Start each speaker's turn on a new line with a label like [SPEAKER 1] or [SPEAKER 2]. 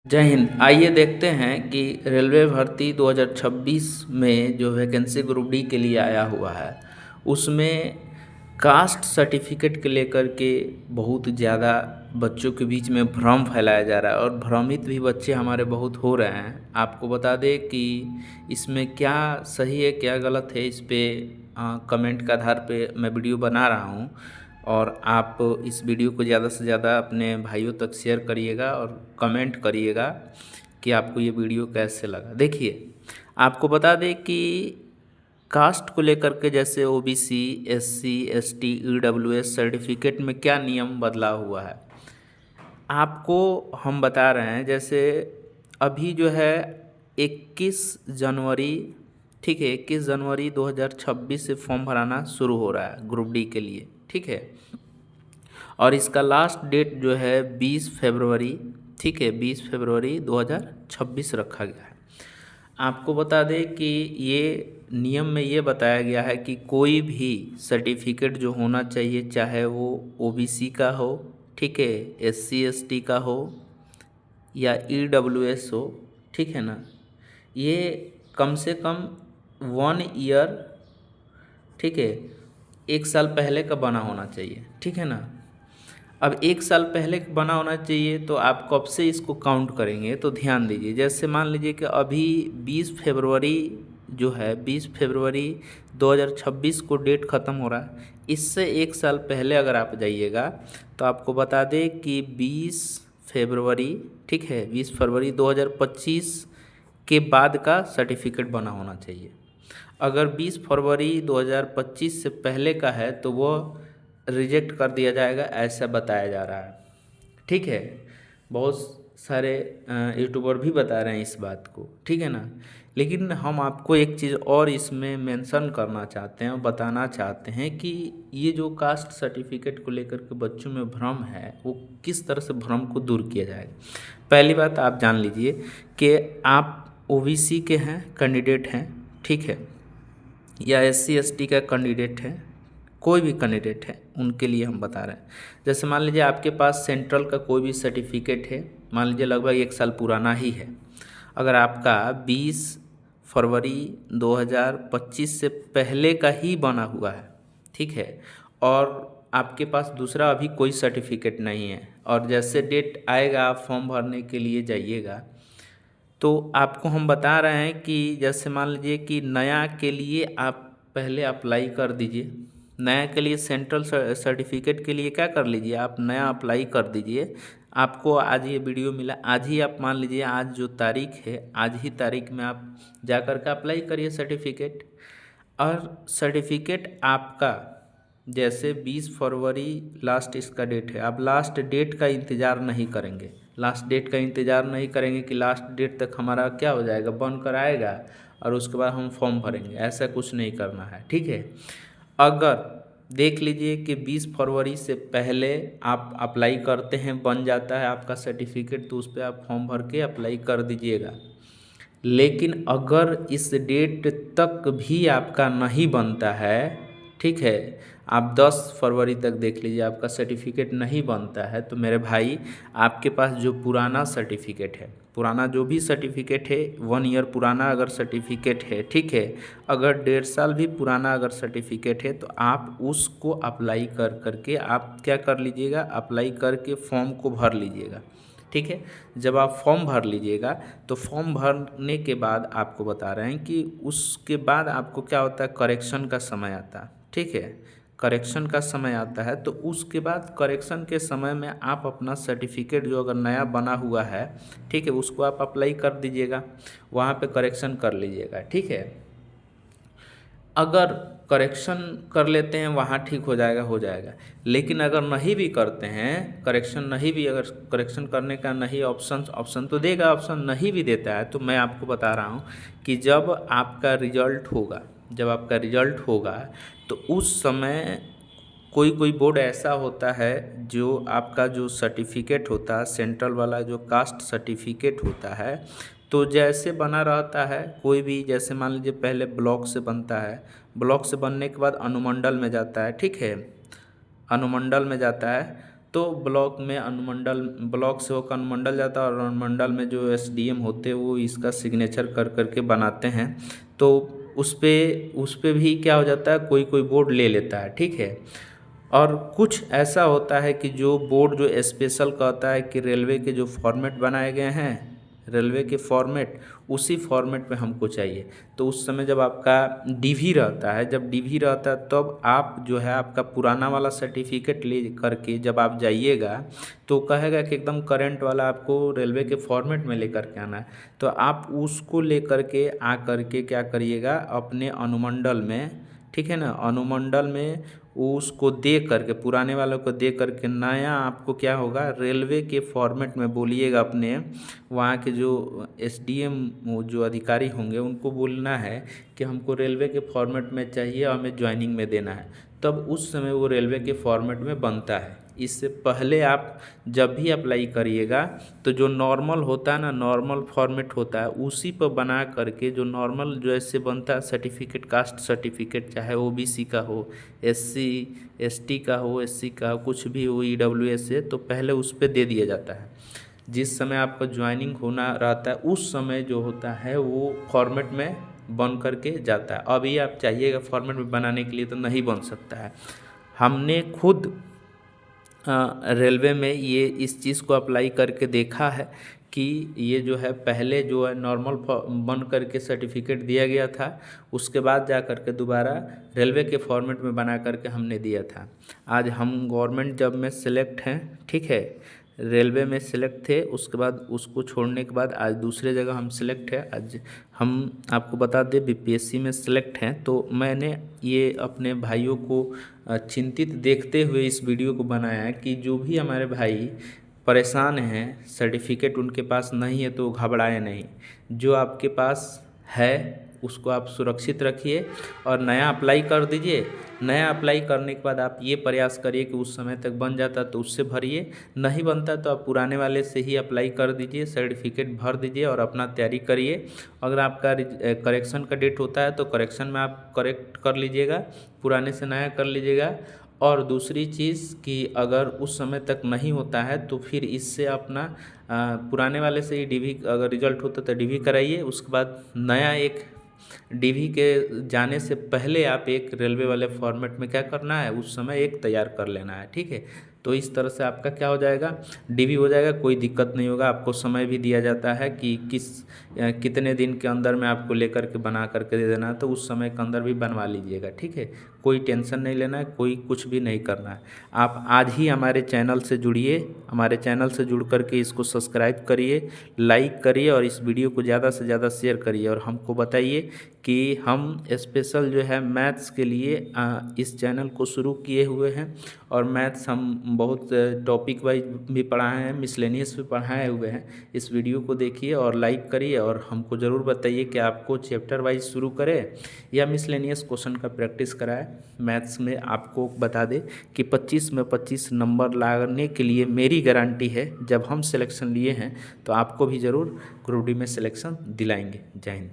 [SPEAKER 1] जय हिंद। आइए देखते हैं कि रेलवे भर्ती 2026 में जो वैकेंसी ग्रुप डी के लिए आया हुआ है उसमें कास्ट सर्टिफिकेट के लेकर के बहुत ज़्यादा बच्चों के बीच में भ्रम फैलाया जा रहा है और भ्रमित भी बच्चे हमारे बहुत हो रहे हैं। आपको बता दें कि इसमें क्या सही है क्या गलत है, इस पे कमेंट के आधार पे मैं वीडियो बना रहा हूँ और आप इस वीडियो को ज़्यादा से ज़्यादा अपने भाइयों तक शेयर करिएगा और कमेंट करिएगा कि आपको ये वीडियो कैसे लगा। देखिए, आपको बता दें कि कास्ट को लेकर के जैसे OBC, SC, ST, EWS certificate में क्या नियम बदलाव हुआ है आपको हम बता रहे हैं। जैसे अभी जो है 21 जनवरी, ठीक है, 21 जनवरी 2026 से फॉर्म भराना शुरू हो रहा है ग्रुप डी के लिए, ठीक है। और इसका लास्ट डेट जो है 20 फरवरी, ठीक है, 20 फरवरी 2026 रखा गया है। आपको बता दें कि ये नियम में ये बताया गया है कि कोई भी सर्टिफिकेट जो होना चाहिए, चाहे वो ओबीसी का हो, ठीक है, एससी एसटी का हो या ईडब्ल्यूएस हो, ठीक है ना, ये कम से कम 1 ईयर, ठीक है, 1 साल पहले का बना होना चाहिए, ठीक है ना। अब 1 साल पहले का बना होना चाहिए तो आप कब से इसको काउंट करेंगे, तो ध्यान दीजिए। जैसे मान लीजिए कि अभी 20 फरवरी जो है, 20 फरवरी 2026 को डेट ख़त्म हो रहा है। इससे 1 साल पहले अगर आप जाइएगा तो आपको बता दें कि 20 फरवरी, ठीक है, 20 फरवरी 2025 के बाद का सर्टिफिकेट बना होना चाहिए। अगर 20 फरवरी 2025 से पहले का है तो वो रिजेक्ट कर दिया जाएगा, ऐसा बताया जा रहा है, ठीक है। बहुत सारे यूट्यूबर भी बता रहे हैं इस बात को, ठीक है ना। लेकिन हम आपको एक चीज़ और इसमें मेंशन करना चाहते हैं और बताना चाहते हैं कि ये जो कास्ट सर्टिफिकेट को लेकर के बच्चों में भ्रम है वो किस तरह से भ्रम को दूर किया जाएगा। पहली बात आप जान लीजिए कि आप ओबीसी के हैं, कैंडिडेट हैं, ठीक है, या एससी एसटी का कैंडिडेट है, कोई भी कैंडिडेट है, उनके लिए हम बता रहे हैं। जैसे मान लीजिए आपके पास सेंट्रल का कोई भी सर्टिफिकेट है, मान लीजिए लगभग 1 साल पुराना ही है। अगर आपका 20 फरवरी 2025 से पहले का ही बना हुआ है, ठीक है, और आपके पास दूसरा अभी कोई सर्टिफिकेट नहीं है, और जैसे डेट आएगा आप फॉर्म भरने के लिए जाइएगा तो आपको हम बता रहे हैं कि जैसे मान लीजिए कि नया के लिए आप पहले अप्लाई कर दीजिए। नया के लिए सेंट्रल सर्टिफिकेट के लिए क्या कर लीजिए, आप नया अप्लाई कर दीजिए। आपको आज ये वीडियो मिला, आज ही आप मान लीजिए, आज जो तारीख है, आज ही तारीख में आप जा कर के अप्लाई करिए सर्टिफिकेट। और सर्टिफिकेट आपका जैसे 20 फरवरी लास्ट इसका डेट है, आप लास्ट डेट का इंतज़ार नहीं करेंगे। लास्ट डेट का इंतज़ार नहीं करेंगे कि लास्ट डेट तक हमारा क्या हो जाएगा, बन कर आएगा और उसके बाद हम फॉर्म भरेंगे, ऐसा कुछ नहीं करना है, ठीक है। अगर देख लीजिए कि 20 फरवरी से पहले आप अप्लाई करते हैं, बन जाता है आपका सर्टिफिकेट, तो उस पर आप फॉर्म भर के अप्लाई कर दीजिएगा। लेकिन अगर इस डेट तक भी आपका नहीं बनता है, ठीक है, आप 10 फरवरी तक देख लीजिए आपका सर्टिफिकेट नहीं बनता है, तो मेरे भाई आपके पास जो पुराना सर्टिफिकेट है, पुराना जो भी सर्टिफिकेट है, 1 ईयर पुराना अगर सर्टिफिकेट है, ठीक है, अगर 1.5 साल भी पुराना अगर सर्टिफिकेट है, तो आप उसको अप्लाई कर करके आप क्या कर लीजिएगा, अप्लाई करके फॉर्म को भर लीजिएगा, ठीक है। जब आप फॉर्म भर लीजिएगा तो फॉर्म भरने के बाद आपको बता रहे हैं कि उसके बाद आपको क्या होता है, करेक्शन का समय आता है, ठीक है, करेक्शन का समय आता है। तो उसके बाद करेक्शन के समय में आप अपना सर्टिफिकेट जो अगर नया बना हुआ है, ठीक है, उसको आप अप्लाई कर दीजिएगा, वहाँ पे करेक्शन कर लीजिएगा, ठीक है। अगर करेक्शन कर लेते हैं वहाँ ठीक हो जाएगा, हो जाएगा। लेकिन अगर नहीं भी करते हैं करेक्शन, नहीं भी, अगर करेक्शन करने का नहीं ऑप्शन तो देगा, ऑप्शन नहीं भी देता है, तो मैं आपको बता रहा हूँ कि जब आपका रिजल्ट होगा, जब आपका रिजल्ट होगा तो उस समय कोई कोई बोर्ड ऐसा होता है जो आपका जो सर्टिफिकेट होता है, सेंट्रल वाला जो कास्ट सर्टिफिकेट होता है, तो जैसे बना रहता है कोई भी, जैसे मान लीजिए पहले ब्लॉक से बनता है, ब्लॉक से बनने के बाद अनुमंडल में जाता है, ठीक है, अनुमंडल में जाता है, तो ब्लॉक में अनुमंडल, ब्लॉक से होकर अनुमंडल जाता है और अनुमंडल में जो एसडीएम होते हैं वो इसका सिग्नेचर कर करके बनाते हैं। तो उस पे भी क्या हो जाता है, कोई कोई बोर्ड ले लेता है, ठीक है। और कुछ ऐसा होता है कि जो बोर्ड जो स्पेशल कहता है कि रेलवे के जो फॉर्मेट बनाए गए हैं, रेलवे के फॉर्मेट, उसी फॉर्मेट में हमको चाहिए। तो उस समय जब आपका डीवी रहता है, जब डीवी रहता है तब आप जो है आपका पुराना वाला सर्टिफिकेट ले करके जब आप जाइएगा तो कहेगा कि एकदम करंट वाला आपको रेलवे के फॉर्मेट में लेकर के आना है। तो आप उसको लेकर के आ करके क्या करिएगा, अपने अनुमंडल में, ठीक है ना, अनुमंडल में उसको दे करके, पुराने वालों को दे करके नया आपको क्या होगा, रेलवे के फॉर्मेट में बोलिएगा। अपने वहाँ के जो एसडीएम जो अधिकारी होंगे उनको बोलना है कि हमको रेलवे के फॉर्मेट में चाहिए और हमें ज्वाइनिंग में देना है, तब उस समय वो रेलवे के फॉर्मेट में बनता है। इससे पहले आप जब भी अप्लाई करिएगा तो जो नॉर्मल होता है ना, नॉर्मल फॉर्मेट होता है, उसी पर बना करके जो नॉर्मल जो ऐसे बनता है सर्टिफिकेट, कास्ट सर्टिफिकेट, चाहे ओबीसी का हो, एससी एसटी का हो, एससी का हो, कुछ भी हो, ईडब्ल्यूएस से, तो पहले उस पर दे दिया जाता है। जिस समय आपका ज्वाइनिंग होना रहता है उस समय जो होता है वो फॉर्मेट में बन करके जाता है। अभी आप चाहिएगा फॉर्मेट में बनाने के लिए तो नहीं बन सकता है। हमने खुद रेलवे में ये इस चीज़ को अप्लाई करके देखा है कि ये जो है पहले जो है नॉर्मल बन करके सर्टिफिकेट दिया गया था, उसके बाद जा करके दोबारा रेलवे के फॉर्मेट में बना करके हमने दिया था। आज हम गवर्नमेंट जॉब में सिलेक्ट हैं, ठीक है, रेलवे में सिलेक्ट थे, उसके बाद उसको छोड़ने के बाद आज दूसरे जगह हम सिलेक्ट है। आज हम आपको बता दें बीपीएससी में सिलेक्ट हैं। तो मैंने ये अपने भाइयों को चिंतित देखते हुए इस वीडियो को बनाया है कि जो भी हमारे भाई परेशान हैं, सर्टिफिकेट उनके पास नहीं है तो घबराए नहीं, जो आपके पास है उसको आप सुरक्षित रखिए और नया अप्लाई कर दीजिए। नया अप्लाई करने के बाद आप ये प्रयास करिए कि उस समय तक बन जाता तो उससे भरिए, नहीं बनता तो आप पुराने वाले से ही अप्लाई कर दीजिए, सर्टिफिकेट भर दीजिए और अपना तैयारी करिए। अगर आपका करेक्शन का डेट होता है तो करेक्शन में आप करेक्ट कर लीजिएगा, पुराने से नया कर लीजिएगा। और दूसरी चीज़ कि अगर उस समय तक नहीं होता है तो फिर इससे अपना पुराने वाले से ही डीवी, अगर रिजल्ट होता तो डीवी कराइए। उसके बाद नया एक डीवी के जाने से पहले आप एक रेलवे वाले फॉर्मेट में क्या करना है, उस समय एक तैयार कर लेना है, ठीक है। तो इस तरह से आपका क्या हो जाएगा, डीवी हो जाएगा, कोई दिक्कत नहीं होगा। आपको समय भी दिया जाता है कि कितने दिन के अंदर में आपको लेकर के बना करके दे देना है, तो उस समय के अंदर भी बनवा लीजिएगा, ठीक है। कोई टेंशन नहीं लेना है, कोई कुछ भी नहीं करना है। आप आज ही हमारे चैनल से जुड़िए, हमारे चैनल से जुड़ करके इसको सब्सक्राइब करिए, लाइक करिए और इस वीडियो को ज़्यादा से ज़्यादा शेयर करिए। और हमको बताइए कि हम स्पेशल जो है मैथ्स के लिए इस चैनल को शुरू किए हुए हैं और मैथ्स हम बहुत टॉपिक वाइज भी पढ़ाए हैं, मिसलेनियस भी पढ़ाए हुए हैं। इस वीडियो को देखिए और लाइक करिए और हमको ज़रूर बताइए कि आपको चैप्टर वाइज शुरू करें या मिसलेनियस क्वेश्चन का प्रैक्टिस कराएं। मैथ्स में आपको बता दें कि 25 में 25 नंबर लाने के लिए मेरी गारंटी है। जब हम सिलेक्शन लिए हैं तो आपको भी ज़रूर ग्रुप डी में सिलेक्शन दिलाएंगे। जय हिंद।